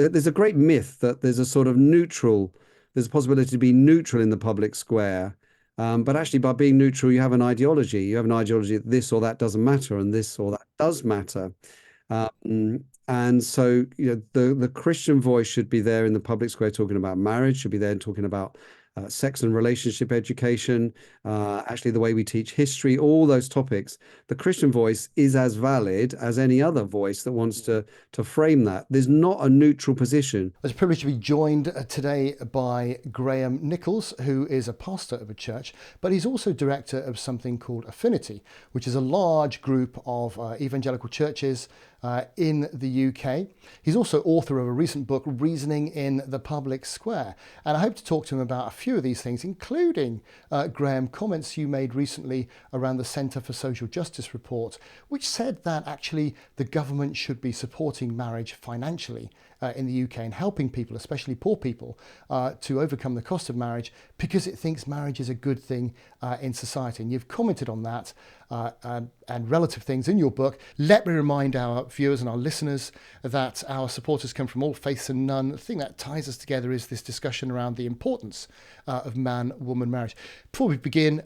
there's a great myth that there's a sort of neutral, there's a possibility to be neutral in the public square. But actually, by being neutral, you have an ideology. You have an ideology that this or that doesn't matter, and this or that does matter. And so, the Christian voice should be there in the public square talking about marriage, should be there talking about sex and relationship education, actually the way we teach history, all those topics. The Christian voice is as valid as any other voice that wants to frame that. There's not a neutral position. I was privileged to be joined today by Graham Nichols, who is a pastor of a church, but he's also director of something called Affinity, which is a large group of evangelical churches in the UK. He's also author of a recent book, Reasoning in the Public Square. And I hope to talk to him about a few of these things, including, Graham, comments you made recently around the Centre for Social Justice report, which said that actually the government should be supporting marriage financially in the UK and helping people, especially poor people, to overcome the cost of marriage because it thinks marriage is a good thing in society. And you've commented on that and relative things in your book. Let me remind our viewers and our listeners that our supporters come from all faiths and none. The thing that ties us together is this discussion around the importance of man-woman marriage. Before we begin,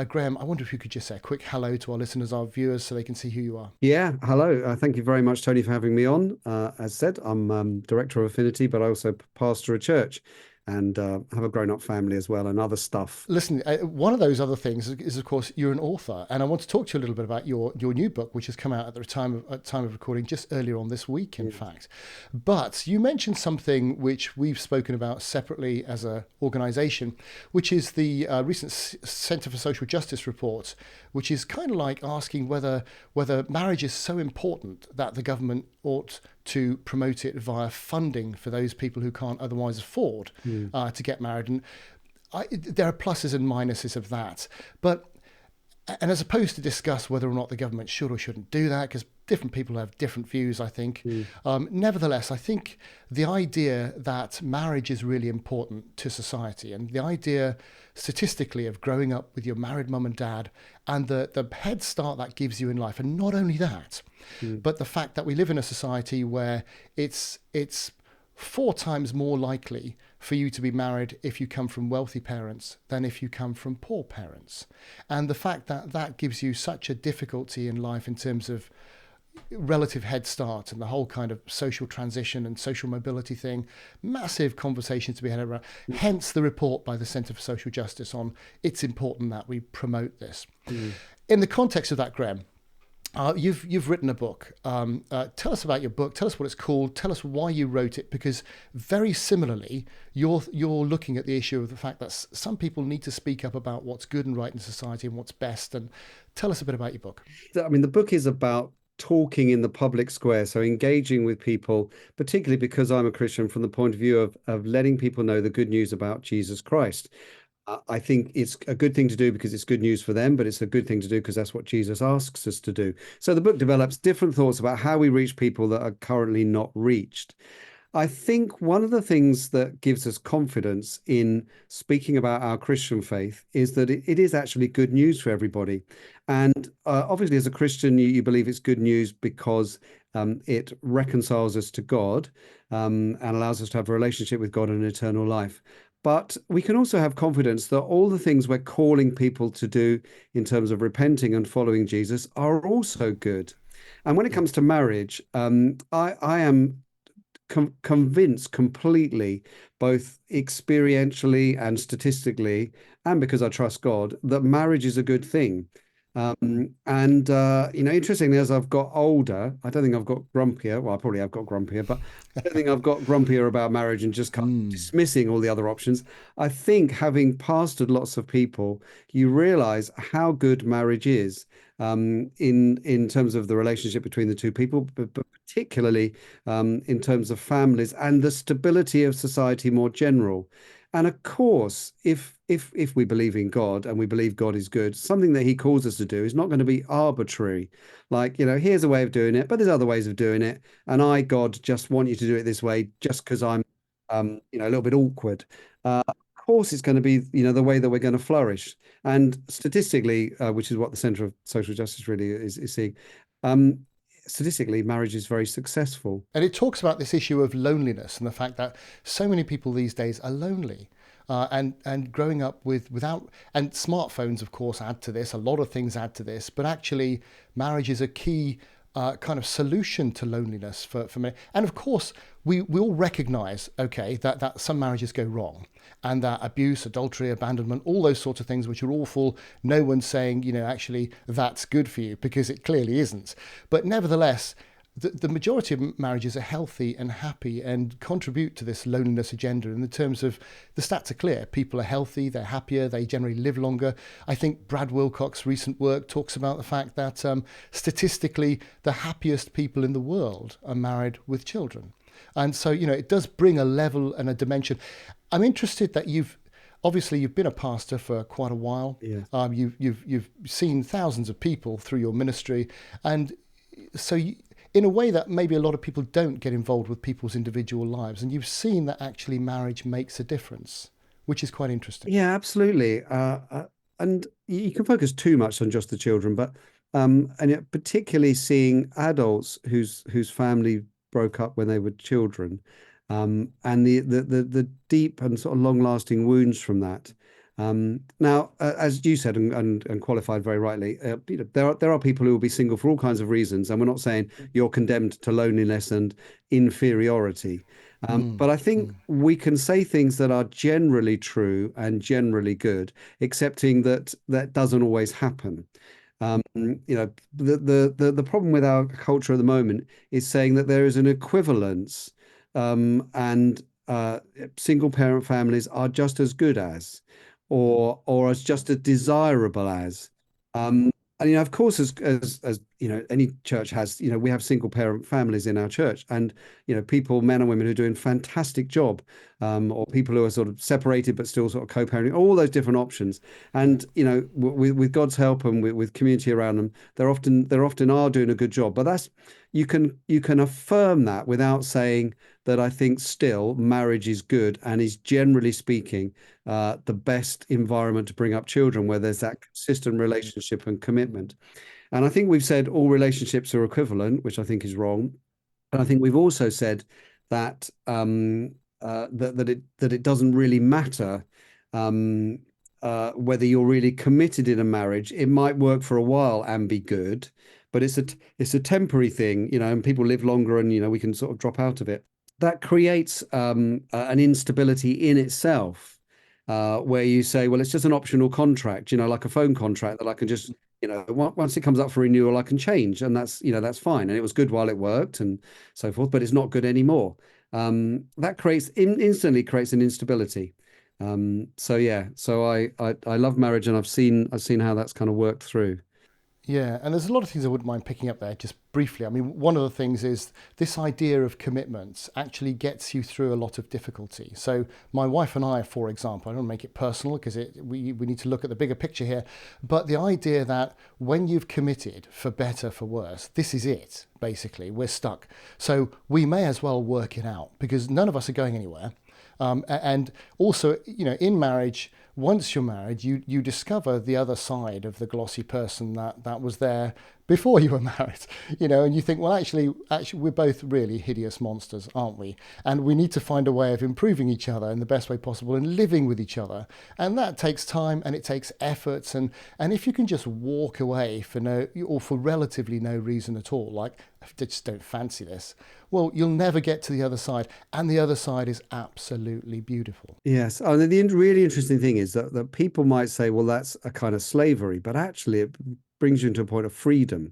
Graham, I wonder if you could just say a quick hello to our listeners, our viewers, so they can see who you are. Yeah, hello. Thank you very much, Tony, for having me on. As said, I'm director of Affinity, but I also pastor a church and have a grown-up family as well and other stuff. Listen, one of those other things is, of course, you're an author, and I want to talk to you a little bit about your new book, which has come out at the time of recording just earlier on this week, in fact. But you mentioned something which we've spoken about separately as an organisation, which is the recent Centre for Social Justice report, which is kind of like asking whether marriage is so important that the government ought to promote it via funding for those people who can't otherwise afford to get married. And there are pluses and minuses of that. And as opposed to discuss whether or not the government should or shouldn't do that, because different people have different views, I think. Nevertheless, I think the idea that marriage is really important to society, and the idea statistically of growing up with your married mum and dad and the head start that gives you in life, and not only that, but the fact that we live in a society where it's 4 times more likely for you to be married if you come from wealthy parents than if you come from poor parents. And the fact that that gives you such a difficulty in life in terms of relative head start and the whole kind of social transition and social mobility thing, massive conversations to be had around. Hence the report by the Centre for Social Justice on it's important that we promote this. In the context of that, Graham, you've written a book. Tell us about your book. Tell us what it's called. Tell us why you wrote it. Because very similarly, you're looking at the issue of the fact that some people need to speak up about what's good and right in society and what's best. And tell us a bit about your book. I mean, the book is about talking in the public square, so engaging with people, particularly because I'm a Christian, from the point of view of letting people know the good news about Jesus Christ. I think it's a good thing to do because it's good news for them, but it's a good thing to do because that's what Jesus asks us to do. So the book develops different thoughts about how we reach people that are currently not reached. I think one of the things that gives us confidence in speaking about our Christian faith is that it is actually good news for everybody. And obviously, as a Christian, you believe it's good news because it reconciles us to God and allows us to have a relationship with God and eternal life. But we can also have confidence that all the things we're calling people to do in terms of repenting and following Jesus are also good. And when it comes to marriage, I am convinced completely, both experientially and statistically, and because I trust God, that marriage is a good thing. Interestingly, as I've got older, I don't think I've got grumpier. Well, I probably have got grumpier, but I don't think I've got grumpier about marriage and just kind of dismissing all the other options. I think having pastored lots of people, you realize how good marriage is in terms of the relationship between the two people, but particularly in terms of families and the stability of society more general. And of course, if we believe in God and we believe God is good, something that he calls us to do is not going to be arbitrary. Like, here's a way of doing it, but there's other ways of doing it. And I, God, just want you to do it this way just because I'm, a little bit awkward. Of course, it's going to be, the way that we're going to flourish. And statistically, which is what the Centre of Social Justice really is seeing, statistically, marriage is very successful. And it talks about this issue of loneliness and the fact that so many people these days are lonely. And growing up without, and smartphones of course add to this, a lot of things add to this, but actually marriage is a key kind of solution to loneliness for many. And of course we all recognize, okay, that some marriages go wrong, and that abuse, adultery, abandonment, all those sorts of things which are awful, no one's saying, actually that's good for you, because it clearly isn't. But nevertheless, the majority of marriages are healthy and happy and contribute to this loneliness agenda. In the terms of the stats are clear, people are healthy, they're happier, they generally live longer. I think Brad Wilcox's recent work talks about the fact that statistically the happiest people in the world are married with children. And so, it does bring a level and a dimension. I'm interested that you've been a pastor for quite a while. Yeah. You've seen thousands of people through your ministry, and so in a way that maybe a lot of people don't get involved with people's individual lives, and you've seen that actually marriage makes a difference, which is quite interesting. Yeah, absolutely. And you can focus too much on just the children, but particularly seeing adults whose family broke up when they were children, and the deep and sort of long-lasting wounds from that. Now, as you said and qualified very rightly, there are people who will be single for all kinds of reasons, and we're not saying you're condemned to loneliness and inferiority. But I think we can say things that are generally true and generally good, accepting that that doesn't always happen. The problem with our culture at the moment is saying that there is an equivalence, and single parent families are just as good as, or as just as desirable as. And of course, as any church has, we have single parent families in our church, and people, men and women, who are doing a fantastic job, or people who are sort of separated but still sort of co-parenting, all those different options. And with God's help and with community around them, they're often are doing a good job. But that's you can affirm that without saying that I think still marriage is good and is, generally speaking, the best environment to bring up children, where there's that consistent relationship and commitment. And I think we've said all relationships are equivalent, which I think is wrong. And I think we've also said that that it doesn't really matter whether you're really committed in a marriage. It might work for a while and be good, but it's a temporary thing, and people live longer, and we can sort of drop out of it. That creates an instability in itself, where you say, well, it's just an optional contract, like a phone contract that I can just, once it comes up for renewal, I can change, and that's fine. And it was good while it worked and so forth, but it's not good anymore. That instantly creates an instability. So I love marriage, and I've seen how that's kind of worked through. Yeah, and there's a lot of things I wouldn't mind picking up there just briefly. I mean, one of the things is this idea of commitments actually gets you through a lot of difficulty. So my wife and I, for example, I don't make it personal because we need to look at the bigger picture here, but the idea that when you've committed, for better, for worse, this is it, basically, we're stuck. So we may as well work it out, because none of us are going anywhere. And also, in marriage, once you're married, you discover the other side of the glossy person that was there before you were married, and you think, well, actually, we're both really hideous monsters, aren't we? And we need to find a way of improving each other in the best way possible and living with each other. And that takes time and it takes efforts. And if you can just walk away for relatively no reason at all, like, I just don't fancy this, well, you'll never get to the other side. And the other side is absolutely beautiful. Yes. Oh, the really interesting thing is that people might say, well, that's a kind of slavery, but actually it brings you into a point of freedom,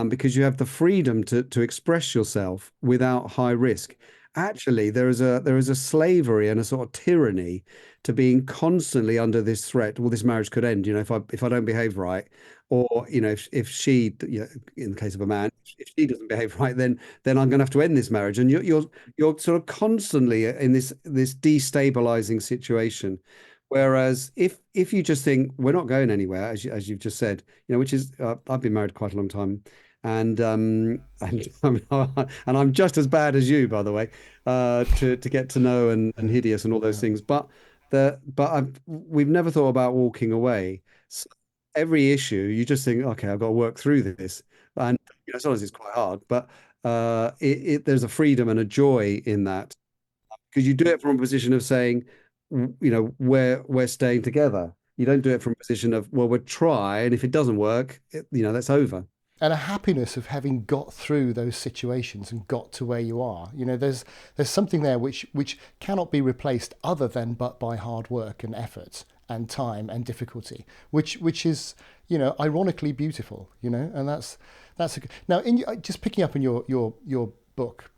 because you have the freedom to express yourself without high risk. Actually, there is a slavery and a sort of tyranny to being constantly under this threat. Well, this marriage could end, if I don't behave right, or if she, in the case of a man, if she doesn't behave right, then I'm going to have to end this marriage. And you're sort of constantly in this destabilizing situation. Whereas if you just think we're not going anywhere, as you've just said, which is, I've been married quite a long time, and I'm just as bad as you, by the way, to get to know and hideous and all those things. But we've never thought about walking away. So every issue, you just think, okay, I've got to work through this. And sometimes it's quite hard, but there's a freedom and a joy in that because you do it from a position of saying, we're staying together. You don't do it from a position of, well, we'll try, and if it doesn't work, that's over. And a happiness of having got through those situations and got to where you are. There's something there which cannot be replaced other than but by hard work and effort and time and difficulty, which is ironically beautiful. And that's now just picking up on your book,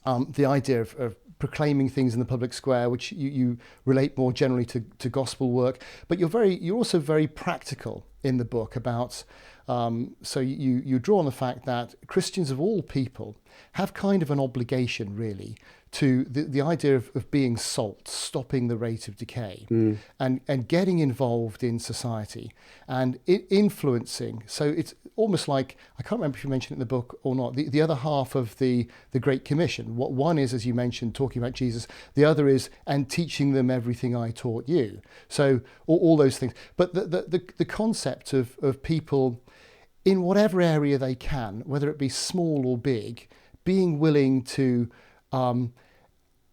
the idea of proclaiming things in the public square, which you relate more generally to gospel work, but you're also very practical in the book about. So you draw on the fact that Christians of all people have kind of an obligation, really, to the idea of being salt, stopping the rate of decay, and getting involved in society and influencing. So it's almost like, I can't remember if you mentioned it in the book or not, the other half of the Great Commission. What one is, as you mentioned, talking about Jesus. The other is, and teaching them everything I taught you. So all those things. But the concept of people in whatever area they can, whether it be small or big, being willing to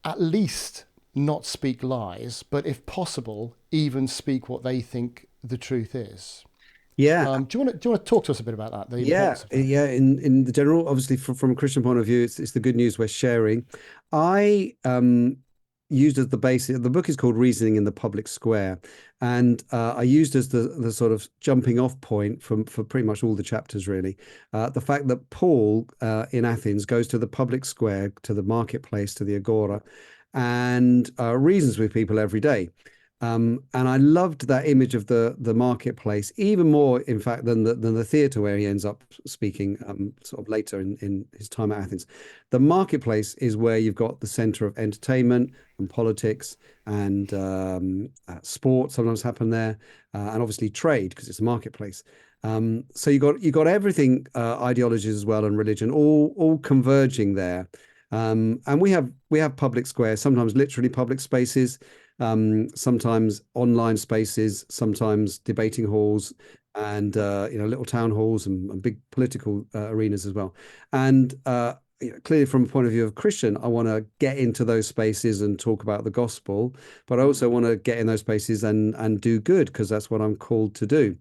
at least not speak lies, but if possible, even speak what they think the truth is. Yeah. Do you want to talk to us a bit about that? The Yeah, importance of that? yeah. In the general, obviously, from a Christian point of view, it's the good news we're sharing. I used as the basis. The book is called Reasoning in the Public Square, and I used as the sort of jumping off point for pretty much all the chapters, really. The fact that Paul in Athens goes to the public square, to the marketplace, to the agora, and reasons with people every day. And I loved that image of the marketplace even more, in fact, than the theatre where he ends up speaking sort of later in his time at Athens. The marketplace is where you've got the centre of entertainment and politics and sport sometimes happen there, and obviously trade because it's a marketplace. So you got everything, ideologies as well and religion all converging there. And we have public squares, sometimes literally public spaces, sometimes online spaces, sometimes debating halls, and little town halls and big political arenas as well. And clearly, from a point of view of Christian, I want to get into those spaces and talk about the gospel, but I also want to get in those spaces and do good because that's what I'm called to do.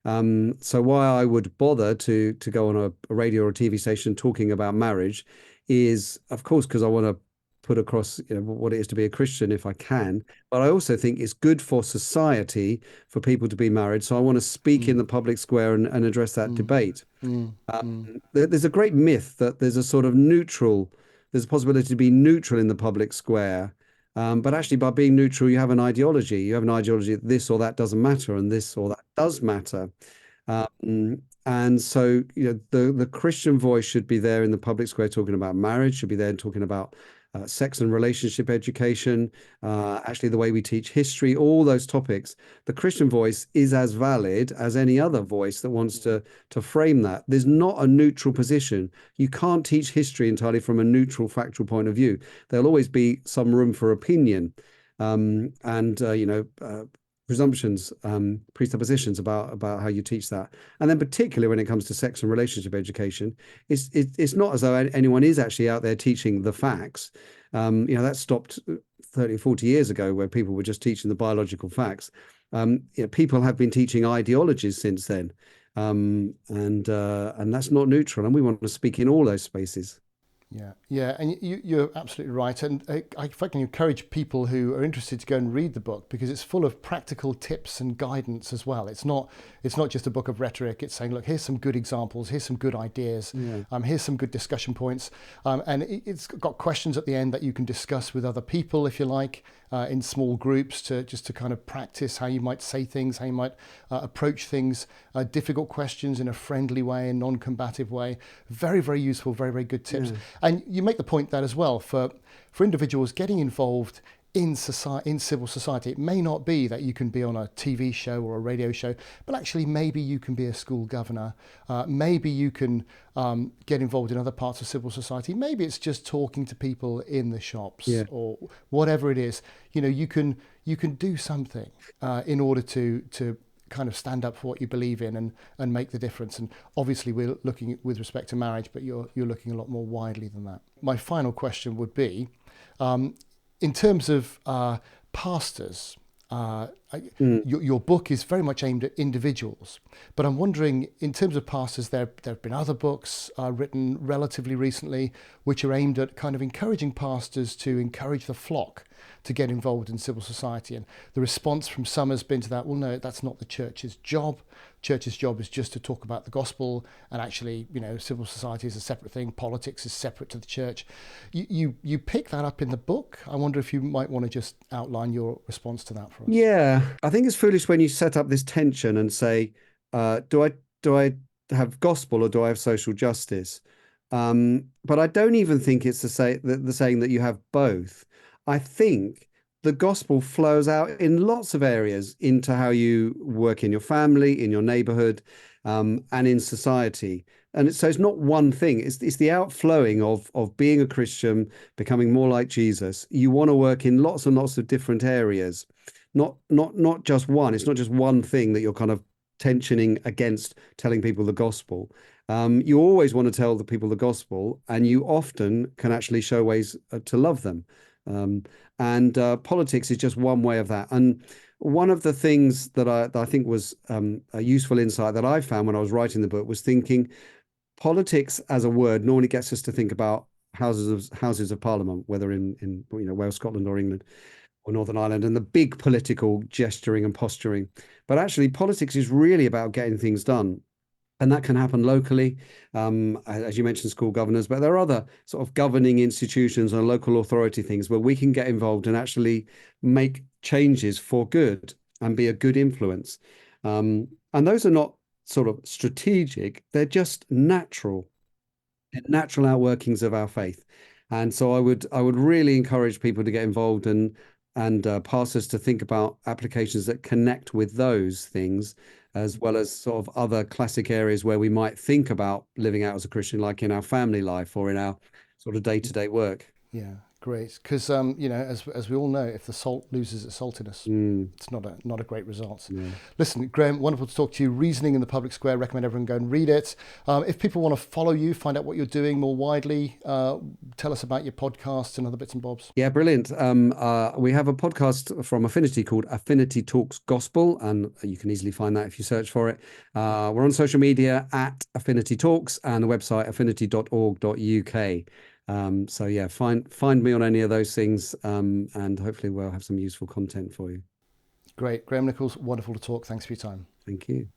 So why I would bother to go on a radio or a TV station talking about marriage is, of course, because I want to put across what it is to be a Christian if I can, but I also think it's good for society for people to be married. So I want to speak in the public square and address that debate. There's a great myth that there's a possibility to be neutral in the public square. But actually, by being neutral, you have an ideology. You have an ideology that this or that doesn't matter and this or that does matter. And so, the Christian voice should be there in the public square talking about marriage, should be there talking about sex and relationship education, actually the way we teach history, all those topics. The Christian voice is as valid as any other voice that wants to frame that. There's not a neutral position. You can't teach history entirely from a neutral, factual point of view. There'll always be some room for opinion, and presumptions, presuppositions about how you teach that. And then particularly when it comes to sex and relationship education, it's not as though anyone is actually out there teaching the facts. That stopped 30, 40 years ago where people were just teaching the biological facts. People have been teaching ideologies since then. And that's not neutral. And we want to speak in all those spaces. Yeah, and you're absolutely right. And if I can encourage people who are interested to go and read the book because it's full of practical tips and guidance as well. It's not just a book of rhetoric. It's saying, look, here's some good examples, here's some good ideas, here's some good discussion points, and it's got questions at the end that you can discuss with other people if you like, in small groups to kind of practice how you might say things, how you might approach things, difficult questions in a friendly way and non-combative way. Very, very useful, very, very good tips. And you make the point that as well for individuals getting involved in civil society. It may not be that you can be on a TV show or a radio show, but actually maybe you can be a school governor. Maybe you can get involved in other parts of civil society. Maybe it's just talking to people in the shops or whatever it is. You can do something in order to kind of stand up for what you believe in and make the difference. And obviously we're looking at, with respect to marriage, but you're looking a lot more widely than that. My final question would be, in terms of pastors, your book is very much aimed at individuals, but I'm wondering, in terms of pastors, there have been other books written relatively recently which are aimed at kind of encouraging pastors to encourage the flock to get involved in civil society. And the response from some has been to that, well, no, that's not the church's job. Church's job is just to talk about the gospel, and actually, civil society is a separate thing. Politics is separate to the church. You pick that up in the book. I wonder if you might want to just outline your response to that for us. Yeah, I think it's foolish when you set up this tension and say, do I have gospel or do I have social justice? But I don't even think it's the saying that you have both. I think the gospel flows out in lots of areas into how you work in your family, in your neighborhood, and in society. And so it's not one thing. It's the outflowing of being a Christian, becoming more like Jesus. You want to work in lots and lots of different areas, not just one. It's not just one thing that you're kind of tensioning against telling people the gospel. You always want to tell the people the gospel, and you often can actually show ways to love them. And politics is just one way of that. And one of the things that I think was a useful insight that I found when I was writing the book was thinking politics as a word normally gets us to think about houses of parliament, whether in Wales, Scotland, or England, or Northern Ireland, and the big political gesturing and posturing. But actually, politics is really about getting things done. And that can happen locally, as you mentioned, school governors, but there are other sort of governing institutions and local authority things where we can get involved and actually make changes for good and be a good influence. And those are not sort of strategic, they're just natural outworkings of our faith. And so I would really encourage people to get involved and pastors to think about applications that connect with those things, as well as sort of other classic areas where we might think about living out as a Christian, like in our family life or in our sort of day-to-day work. Yeah, great. Because as we all know, if the salt loses its saltiness, it's not a great result. Yeah. Listen, Graham, wonderful to talk to you. Reasoning in the Public Square. Recommend everyone go and read it. If people want to follow you, find out what you're doing more widely, tell us about your podcasts and other bits and bobs. Yeah, brilliant. We have a podcast from Affinity called Affinity Talks Gospel, and you can easily find that if you search for it. We're on social media at Affinity Talks, and the website affinity.org.uk. So yeah, find me on any of those things, and hopefully we'll have some useful content for you. Great. Graham Nichols, wonderful to talk. Thanks for your time. Thank you.